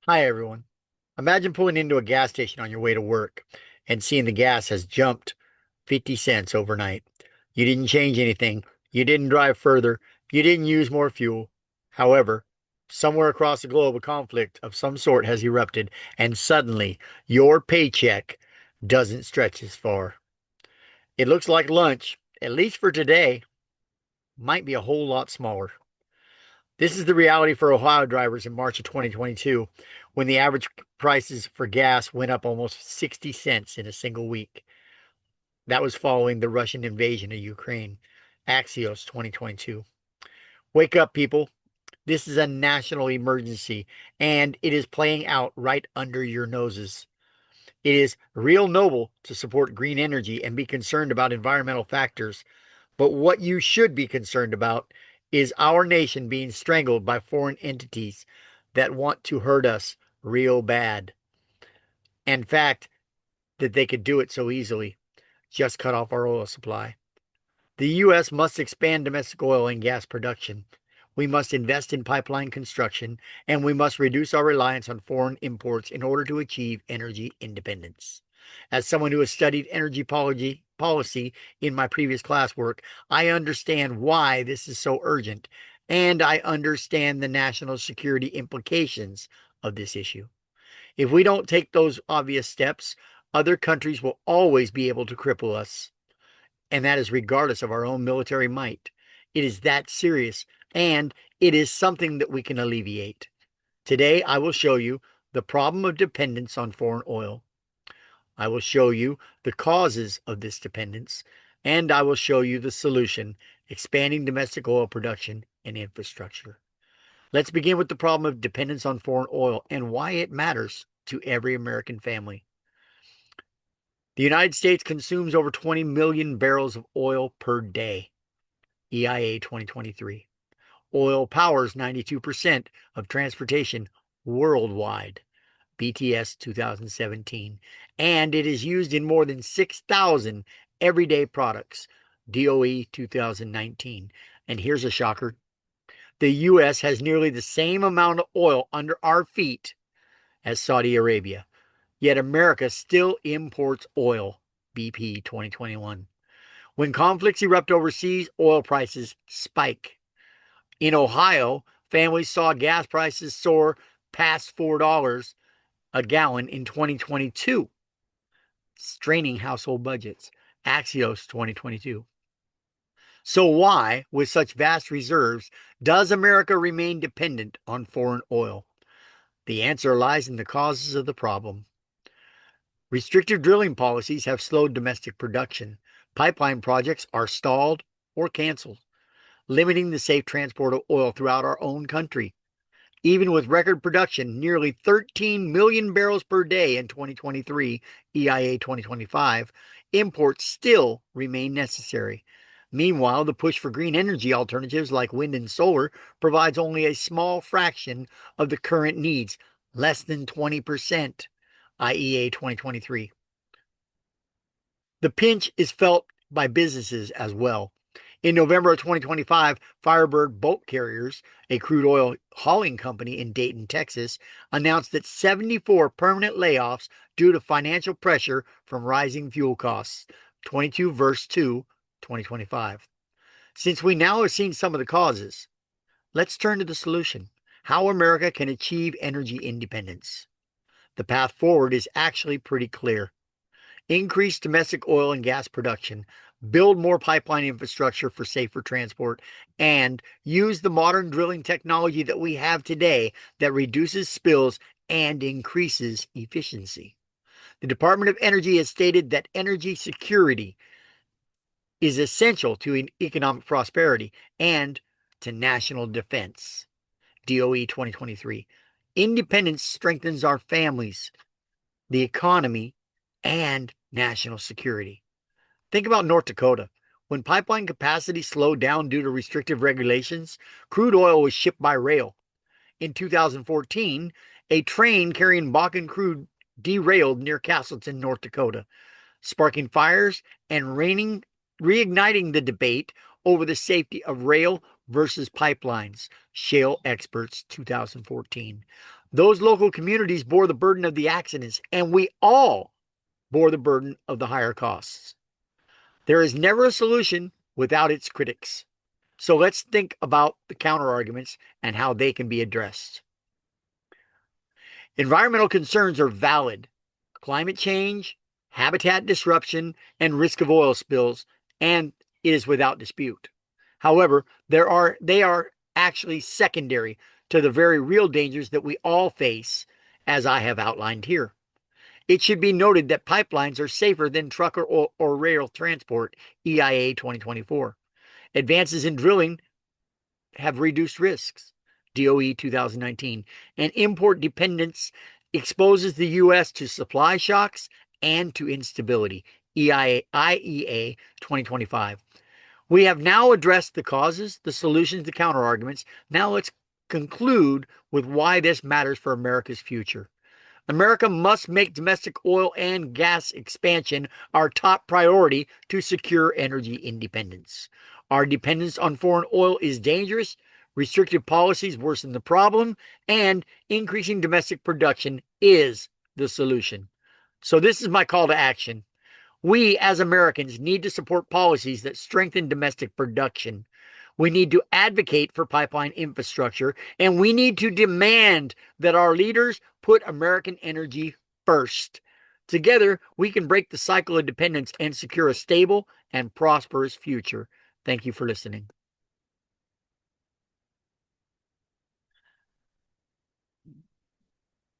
Hi, everyone. Imagine pulling into a gas station on your way to work and seeing the gas has jumped 50 cents overnight. You didn't change anything. You didn't drive further. You didn't use more fuel. However, somewhere across the globe, a conflict of some sort has erupted, and suddenly your paycheck doesn't stretch as far. It looks like lunch, at least for today, might be a whole lot smaller. This is the reality for Ohio drivers in March of 2022, when the average prices for gas went up almost 60 cents in a single week. That was following the Russian invasion of Ukraine. Axios 2022. Wake up, people. This is a national emergency, and it is playing out right under your noses. It is real noble to support green energy and be concerned about environmental factors, but what you should be concerned about is our nation being strangled by foreign entities that want to hurt us real bad. In fact, that they could do it so easily. Just cut off our oil supply. The U.S. must expand domestic oil and gas production. We must invest in pipeline construction, and we must reduce our reliance on foreign imports in order to achieve energy independence. As someone who has studied energy policy in my previous classwork, I understand why this is so urgent, and I understand the national security implications of this issue. If we don't take those obvious steps, other countries will always be able to cripple us, and that is regardless of our own military might. It is that serious, and it is something that we can alleviate. Today, I will show you the problem of dependence on foreign oil. I will show you the causes of this dependence, and I will show you the solution, expanding domestic oil production and infrastructure. Let's begin with the problem of dependence on foreign oil and why it matters to every American family. The United States consumes over 20 million barrels of oil per day. EIA 2023. Oil powers 92% of transportation worldwide. BTS 2017. And it is used in more than 6,000 everyday products. DOE 2019. And here's a shocker. The U.S. has nearly the same amount of oil under our feet as Saudi Arabia. Yet America still imports oil. BP 2021. When conflicts erupt overseas, oil prices spike. In Ohio, families saw gas prices soar past $4 a gallon in 2022, straining household budgets. Axios 2022. So, why, with such vast reserves, does America remain dependent on foreign oil? The answer lies in the causes of the problem. Restrictive drilling policies have slowed domestic production. Pipeline projects are stalled or canceled, limiting the safe transport of oil throughout our own country. Even with record production, nearly 13 million barrels per day in 2023, EIA 2025, imports still remain necessary. Meanwhile, the push for green energy alternatives like wind and solar provides only a small fraction of the current needs, less than 20%, IEA 2023. The pinch is felt by businesses as well. In November of 2025, Firebird Boat Carriers, a crude oil hauling company in Dayton, Texas, announced that 74 permanent layoffs due to financial pressure from rising fuel costs. 22 verse 2, 2025. Since we now have seen some of the causes, let's turn to the solution: how America can achieve energy independence. The path forward is actually pretty clear. Increase domestic oil and gas production, build more pipeline infrastructure for safer transport, and use the modern drilling technology that we have today that reduces spills and increases efficiency. The Department of Energy has stated that energy security is essential to economic prosperity and to national defense. DOE 2023. Independence strengthens our families, the economy, and national security. Think about North Dakota. When pipeline capacity slowed down due to restrictive regulations, crude oil was shipped by rail. In 2014, a train carrying Bakken crude derailed near Castleton, North Dakota, sparking fires and reigniting the debate over the safety of rail versus pipelines, Shale Experts 2014. Those local communities bore the burden of the accidents, and we all bore the burden of the higher costs. There is never a solution without its critics. So let's think about the counterarguments and how they can be addressed. Environmental concerns are valid. Climate change, habitat disruption, and risk of oil spills, and it is without dispute. However, they are actually secondary to the very real dangers that we all face, as I have outlined here. It should be noted that pipelines are safer than truck or rail transport, EIA 2024. Advances in drilling have reduced risks, DOE 2019, and import dependence exposes the U.S. to supply shocks and to instability, IEA 2025. We have now addressed the causes, the solutions, the counterarguments. Now let's conclude with why this matters for America's future. America must make domestic oil and gas expansion our top priority to secure energy independence. Our dependence on foreign oil is dangerous. Restrictive policies worsen the problem, and increasing domestic production is the solution. So, this is my call to action. We, as Americans, need to support policies that strengthen domestic production. We need to advocate for pipeline infrastructure, and we need to demand that our leaders put American energy first. Together, we can break the cycle of dependence and secure a stable and prosperous future. Thank you for listening.